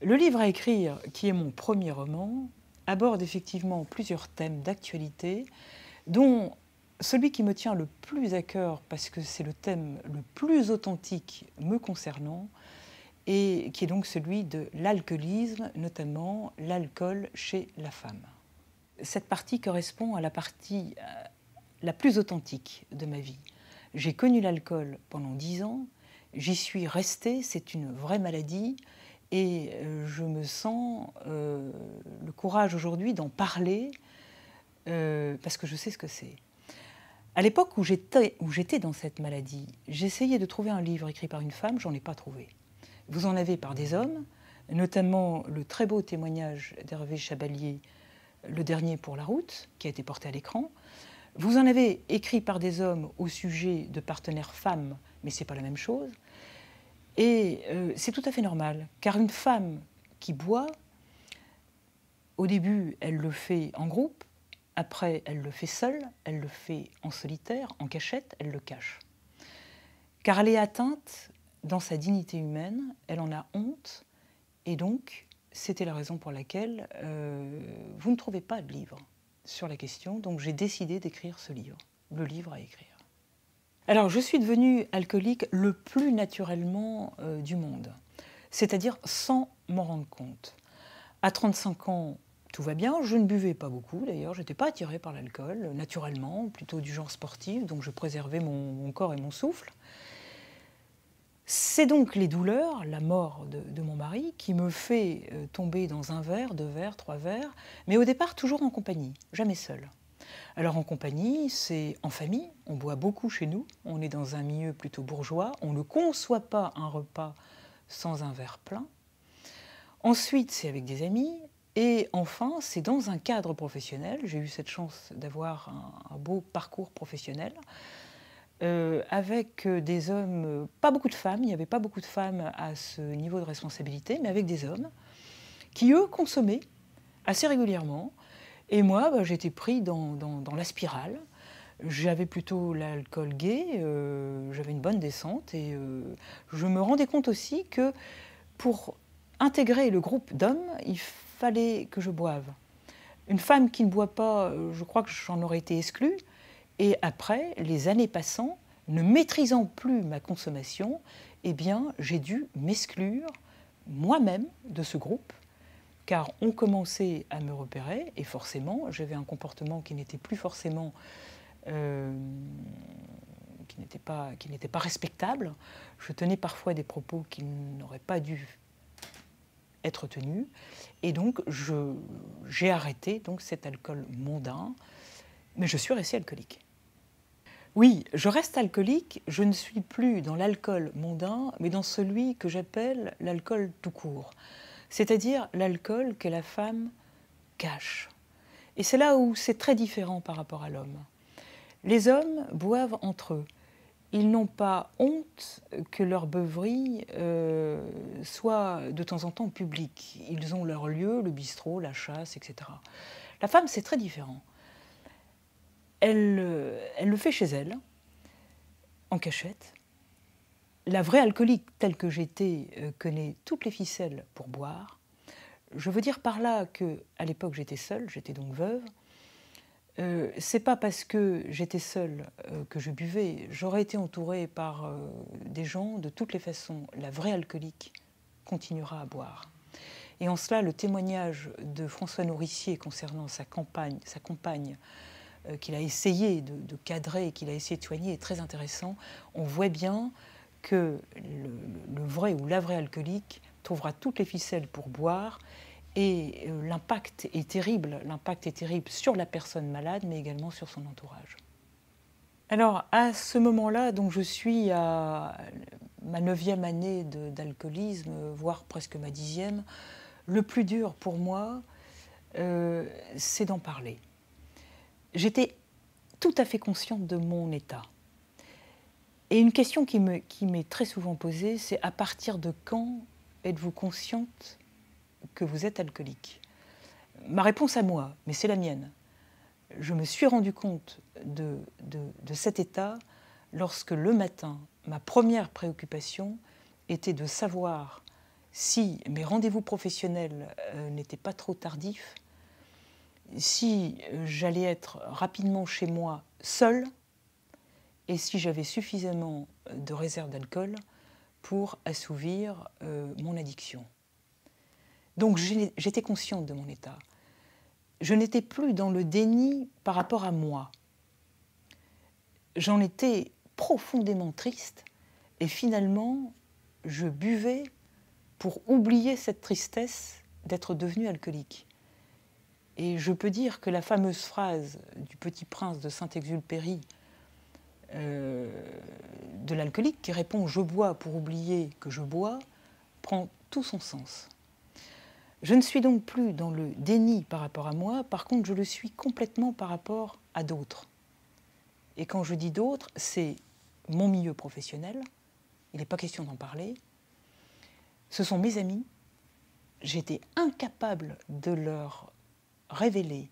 Le livre à écrire, qui est mon premier roman, aborde effectivement plusieurs thèmes d'actualité, dont celui qui me tient le plus à cœur, parce que c'est le thème le plus authentique me concernant, et qui est donc celui de l'alcoolisme, notamment l'alcool chez la femme. Cette partie correspond à la partie la plus authentique de ma vie. J'ai connu l'alcool pendant 10 ans, j'y suis restée, c'est une vraie maladie, et je me sens le courage aujourd'hui d'en parler parce que je sais ce que c'est. À l'époque où j'étais dans cette maladie, j'essayais de trouver un livre écrit par une femme, j'en ai pas trouvé. Vous en avez par des hommes, notamment le très beau témoignage d'Hervé Chabalier, le dernier pour la route, qui a été porté à l'écran. Vous en avez écrit par des hommes au sujet de partenaires femmes, mais ce n'est pas la même chose. Et c'est tout à fait normal, car une femme qui boit, au début, elle le fait en groupe, après, elle le fait seule, elle le fait en solitaire, en cachette, elle le cache. Car elle est atteinte dans sa dignité humaine, elle en a honte, et donc, c'était la raison pour laquelle vous ne trouvez pas de livre sur la question, donc j'ai décidé d'écrire ce livre, le livre à écrire. Alors, je suis devenue alcoolique le plus naturellement du monde, c'est-à-dire sans m'en rendre compte. À 35 ans, tout va bien, je ne buvais pas beaucoup d'ailleurs, je n'étais pas attirée par l'alcool, naturellement, plutôt du genre sportif, donc je préservais mon corps et mon souffle. C'est donc les douleurs, la mort de mon mari, qui me fait tomber dans un verre, 2 verres, 3 verres, mais au départ toujours en compagnie, jamais seule. Alors en compagnie, c'est en famille, on boit beaucoup chez nous, on est dans un milieu plutôt bourgeois, on ne conçoit pas un repas sans un verre plein. Ensuite, c'est avec des amis, et enfin, c'est dans un cadre professionnel. J'ai eu cette chance d'avoir un beau parcours professionnel, avec des hommes, pas beaucoup de femmes, il n'y avait pas beaucoup de femmes à ce niveau de responsabilité, mais avec des hommes qui, eux, consommaient assez régulièrement. Et moi, j'étais pris dans la spirale. J'avais plutôt l'alcool gai, j'avais une bonne descente, et je me rendais compte aussi que pour intégrer le groupe d'hommes, il fallait que je boive. Une femme qui ne boit pas, je crois que j'en aurais été exclue. Et après, les années passant, ne maîtrisant plus ma consommation, eh bien, j'ai dû m'exclure moi-même de ce groupe, car on commençait à me repérer, et forcément, j'avais un comportement qui n'était plus forcément, qui n'était pas respectable. Je tenais parfois des propos qui n'auraient pas dû être tenus, et donc j'ai arrêté donc cet alcool mondain, mais je suis restée alcoolique. Oui, je reste alcoolique, je ne suis plus dans l'alcool mondain, mais dans celui que j'appelle l'alcool tout court, c'est-à-dire l'alcool que la femme cache. Et c'est là où c'est très différent par rapport à l'homme. Les hommes boivent entre eux. Ils n'ont pas honte que leur beuverie soit de temps en temps publique. Ils ont leur lieu, le bistrot, la chasse, etc. La femme, c'est très différent. Elle le fait chez elle, en cachette. La vraie alcoolique, telle que j'étais, connaît toutes les ficelles pour boire. Je veux dire par là qu'à l'époque j'étais seule, j'étais donc veuve. C'est pas parce que j'étais seule que je buvais. J'aurais été entourée par des gens, de toutes les façons. La vraie alcoolique continuera à boire. Et en cela, le témoignage de François Nourricier concernant sa compagne qu'il a essayé de cadrer, qu'il a essayé de soigner, est très intéressant. On voit bien que le vrai ou la vraie alcoolique trouvera toutes les ficelles pour boire, et l'impact est terrible sur la personne malade, mais également sur son entourage. Alors, à ce moment-là, donc je suis à ma 9e année d'alcoolisme, voire presque ma 10e. Le plus dur pour moi, c'est d'en parler. J'étais tout à fait consciente de mon état. Et une question qui m'est très souvent posée, c'est à partir de quand êtes-vous consciente que vous êtes alcoolique? Ma réponse à moi, mais c'est la mienne, je me suis rendu compte de cet état lorsque le matin, ma première préoccupation était de savoir si mes rendez-vous professionnels n'étaient pas trop tardifs, si j'allais être rapidement chez moi seule et si j'avais suffisamment de réserves d'alcool pour assouvir mon addiction. Donc j'étais consciente de mon état. Je n'étais plus dans le déni par rapport à moi. J'en étais profondément triste et finalement, je buvais pour oublier cette tristesse d'être devenue alcoolique. Et je peux dire que la fameuse phrase du Petit Prince de Saint-Exupéry, de l'alcoolique qui répond « je bois pour oublier que je bois », prend tout son sens. Je ne suis donc plus dans le déni par rapport à moi, par contre je le suis complètement par rapport à d'autres. Et quand je dis d'autres, c'est mon milieu professionnel, il n'est pas question d'en parler, ce sont mes amis, j'étais incapable de leur révéler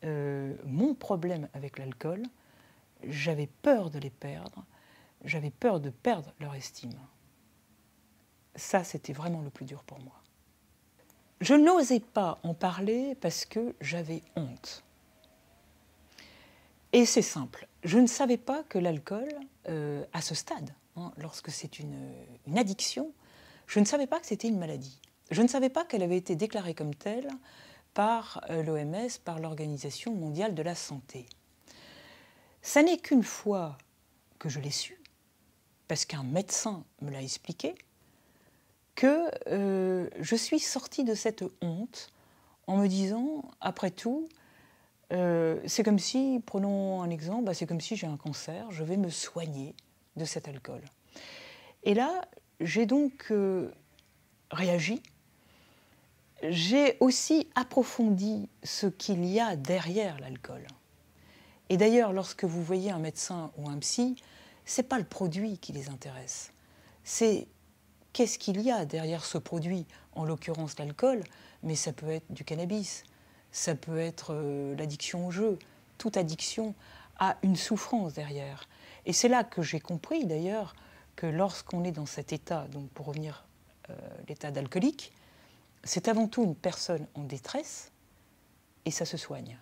mon problème avec l'alcool, j'avais peur de les perdre, j'avais peur de perdre leur estime. Ça, c'était vraiment le plus dur pour moi. Je n'osais pas en parler parce que j'avais honte. Et c'est simple, je ne savais pas que l'alcool, à ce stade, lorsque c'est une addiction, je ne savais pas que c'était une maladie. Je ne savais pas qu'elle avait été déclarée comme telle par l'OMS, par l'Organisation mondiale de la santé. Ça n'est qu'une fois que je l'ai su, parce qu'un médecin me l'a expliqué, que je suis sortie de cette honte en me disant, après tout, c'est comme si, prenons un exemple, c'est comme si j'ai un cancer, je vais me soigner de cet alcool. Et là, j'ai donc réagi. J'ai aussi approfondi ce qu'il y a derrière l'alcool. Et d'ailleurs, lorsque vous voyez un médecin ou un psy, ce n'est pas le produit qui les intéresse. C'est qu'est-ce qu'il y a derrière ce produit, en l'occurrence l'alcool, mais ça peut être du cannabis, ça peut être l'addiction au jeu. Toute addiction a une souffrance derrière. Et c'est là que j'ai compris d'ailleurs que lorsqu'on est dans cet état, donc pour revenir à l'état d'alcoolique, c'est avant tout une personne en détresse et ça se soigne.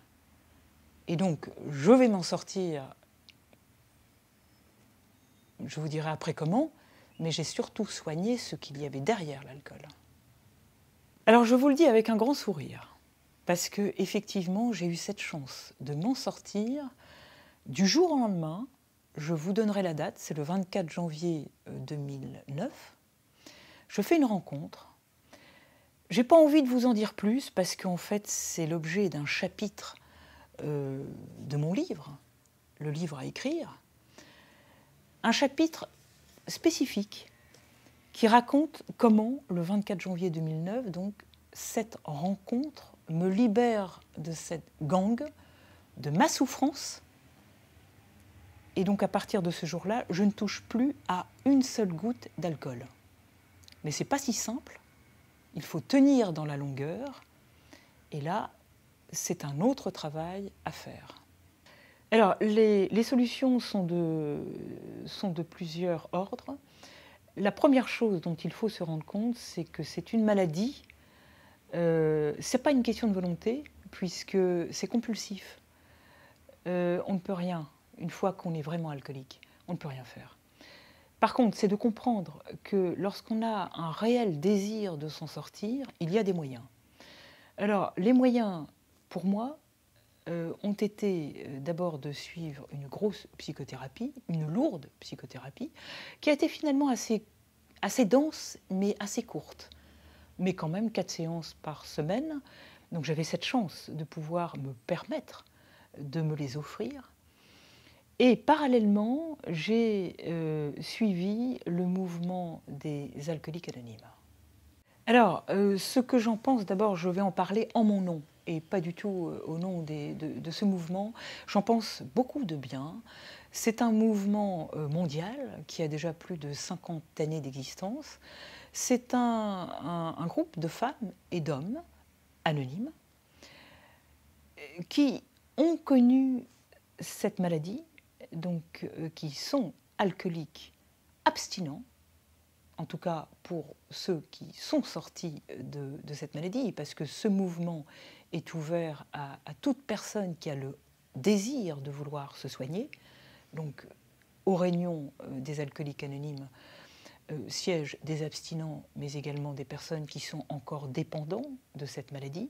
Et donc, je vais m'en sortir, je vous dirai après comment, mais j'ai surtout soigné ce qu'il y avait derrière l'alcool. Alors, je vous le dis avec un grand sourire, parce que effectivement, j'ai eu cette chance de m'en sortir du jour au lendemain. Je vous donnerai la date, c'est le 24 janvier 2009. Je fais une rencontre. Je n'ai pas envie de vous en dire plus parce qu'en fait, c'est l'objet d'un chapitre de mon livre, le livre à écrire. Un chapitre spécifique qui raconte comment, le 24 janvier 2009, donc, cette rencontre me libère de cette gangue, de ma souffrance. Et donc, à partir de ce jour-là, je ne touche plus à une seule goutte d'alcool. Mais ce n'est pas si simple. Il faut tenir dans la longueur, et là, c'est un autre travail à faire. Alors, les solutions sont de plusieurs ordres. La première chose dont il faut se rendre compte, c'est que c'est une maladie. Ce n'est pas une question de volonté, puisque c'est compulsif. On ne peut rien, une fois qu'on est vraiment alcoolique, on ne peut rien faire. Par contre, c'est de comprendre que lorsqu'on a un réel désir de s'en sortir, il y a des moyens. Alors, les moyens, pour moi, ont été d'abord de suivre une grosse psychothérapie, une lourde psychothérapie, qui a été finalement assez dense, mais assez courte. Mais quand même 4 séances par semaine. Donc j'avais cette chance de pouvoir me permettre de me les offrir. Et parallèlement, j'ai suivi le mouvement des alcooliques anonymes. Alors, ce que j'en pense, d'abord, je vais en parler en mon nom et pas du tout au nom de ce mouvement. J'en pense beaucoup de bien. C'est un mouvement mondial qui a déjà plus de 50 années d'existence. C'est un groupe de femmes et d'hommes anonymes qui ont connu cette maladie, donc qui sont alcooliques abstinents en tout cas pour ceux qui sont sortis de cette maladie, parce que ce mouvement est ouvert à toute personne qui a le désir de vouloir se soigner. Donc, aux réunions des alcooliques anonymes siègent des abstinents, mais également des personnes qui sont encore dépendants de cette maladie.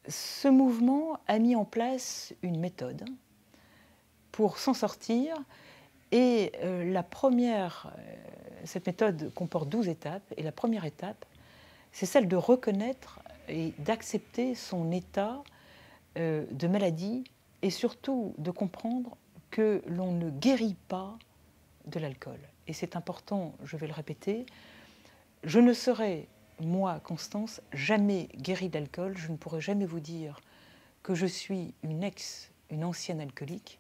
Ce mouvement a mis en place une méthode pour s'en sortir, et cette méthode comporte 12 étapes, et la première étape, c'est celle de reconnaître et d'accepter son état de maladie, et surtout de comprendre que l'on ne guérit pas de l'alcool. Et c'est important, je vais le répéter, je ne serai, moi, Constance, jamais guérie d'alcool. Je ne pourrai jamais vous dire que je suis une ancienne alcoolique.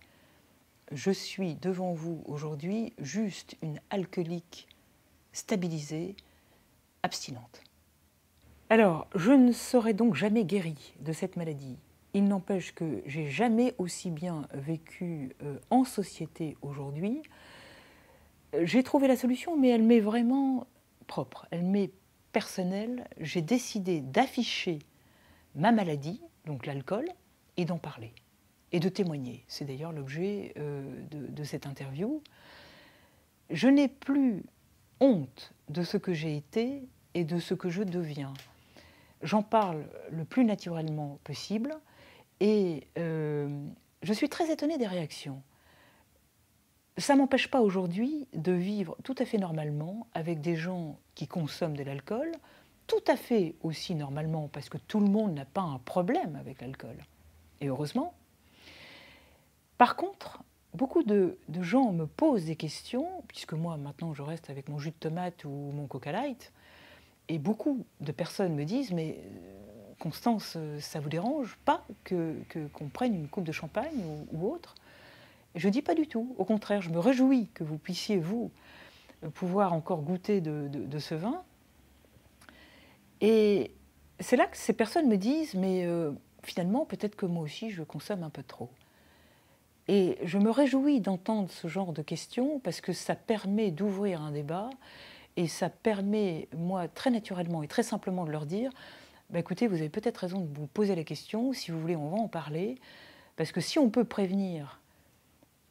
Je suis devant vous aujourd'hui juste une alcoolique stabilisée, abstinente. Alors, je ne serai donc jamais guérie de cette maladie. Il n'empêche que j'ai jamais aussi bien vécu en société aujourd'hui. J'ai trouvé la solution, mais elle m'est vraiment propre, elle m'est personnelle. J'ai décidé d'afficher ma maladie, donc l'alcool, et d'en parler, et de témoigner. C'est d'ailleurs l'objet de cette interview. Je n'ai plus honte de ce que j'ai été et de ce que je deviens. J'en parle le plus naturellement possible, et je suis très étonnée des réactions. Ça ne m'empêche pas aujourd'hui de vivre tout à fait normalement avec des gens qui consomment de l'alcool, tout à fait aussi normalement, parce que tout le monde n'a pas un problème avec l'alcool, et heureusement. Par contre, beaucoup de gens me posent des questions, puisque moi maintenant je reste avec mon jus de tomate ou mon Coca Light, et beaucoup de personnes me disent « mais Constance, ça vous dérange pas qu'on prenne une coupe de champagne ou autre ?» Je ne dis pas du tout. Au contraire, je me réjouis que vous puissiez, vous, pouvoir encore goûter de ce vin. Et c'est là que ces personnes me disent « mais finalement, peut-être que moi aussi, je consomme un peu trop ». Et je me réjouis d'entendre ce genre de questions parce que ça permet d'ouvrir un débat, et ça permet, moi, très naturellement et très simplement de leur dire bah, « écoutez, vous avez peut-être raison de vous poser la question, si vous voulez, on va en parler, parce que si on peut prévenir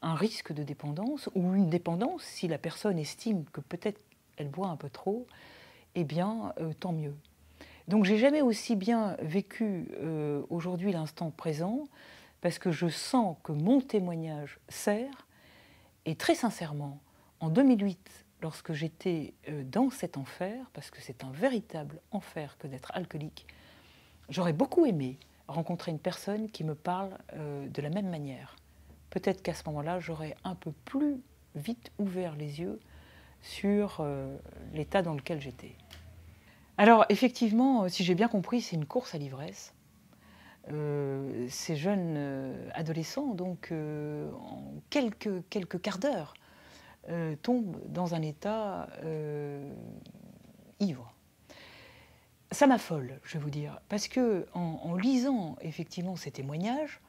un risque de dépendance ou une dépendance, si la personne estime que peut-être elle boit un peu trop, eh bien, tant mieux. » Donc, j'ai jamais aussi bien vécu aujourd'hui l'instant présent, parce que je sens que mon témoignage sert, et très sincèrement, en 2008, lorsque j'étais dans cet enfer, parce que c'est un véritable enfer que d'être alcoolique, j'aurais beaucoup aimé rencontrer une personne qui me parle de la même manière. Peut-être qu'à ce moment-là, j'aurais un peu plus vite ouvert les yeux sur l'état dans lequel j'étais. Alors, effectivement, si j'ai bien compris, c'est une course à l'ivresse. Ces jeunes adolescents, donc, en quelques quarts d'heure, tombent dans un état ivre. Ça m'affole, je vais vous dire, parce que en lisant effectivement ces témoignages,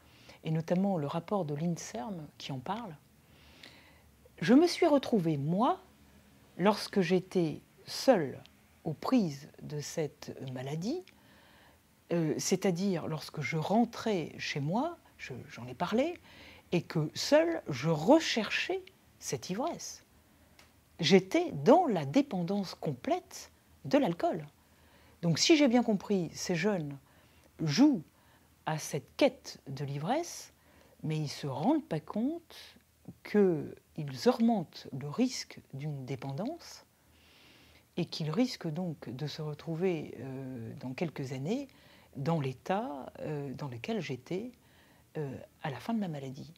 et notamment le rapport de l'INSERM qui en parle, je me suis retrouvée, moi, lorsque j'étais seule aux prises de cette maladie, c'est-à-dire lorsque je rentrais chez moi, j'en ai parlé, et que seule je recherchais cette ivresse. J'étais dans la dépendance complète de l'alcool. Donc si j'ai bien compris, ces jeunes jouent à cette quête de l'ivresse, mais ils ne se rendent pas compte qu'ils augmentent le risque d'une dépendance, et qu'ils risquent donc de se retrouver dans quelques années dans l'état dans lequel j'étais à la fin de ma maladie.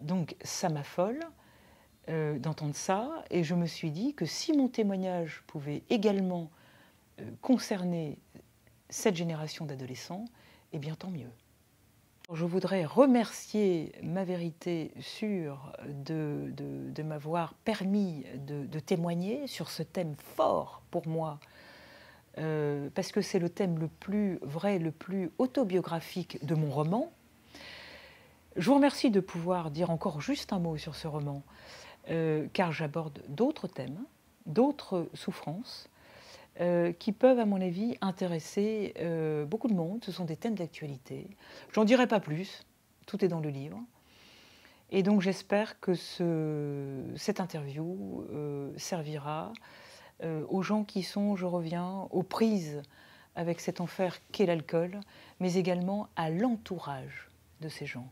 Donc ça m'affole d'entendre ça, et je me suis dit que si mon témoignage pouvait également concerner cette génération d'adolescents, eh bien tant mieux. Je voudrais remercier Ma Vérité Sûre de m'avoir permis de témoigner sur ce thème fort pour moi, parce que c'est le thème le plus vrai, le plus autobiographique de mon roman. Je vous remercie de pouvoir dire encore juste un mot sur ce roman, car j'aborde d'autres thèmes, d'autres souffrances qui peuvent, à mon avis, intéresser beaucoup de monde. Ce sont des thèmes d'actualité. J'en dirai pas plus, tout est dans le livre. Et donc j'espère que cette interview servira aux gens qui sont, je reviens, aux prises avec cet enfer qu'est l'alcool, mais également à l'entourage de ces gens.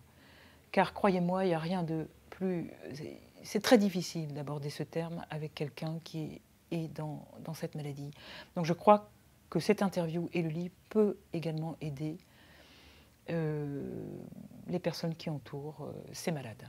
Car croyez-moi, il n'y a rien de plus... C'est très difficile d'aborder ce terme avec quelqu'un qui est dans cette maladie. Donc je crois que cette interview et le livre peut également aider les personnes qui entourent ces malades.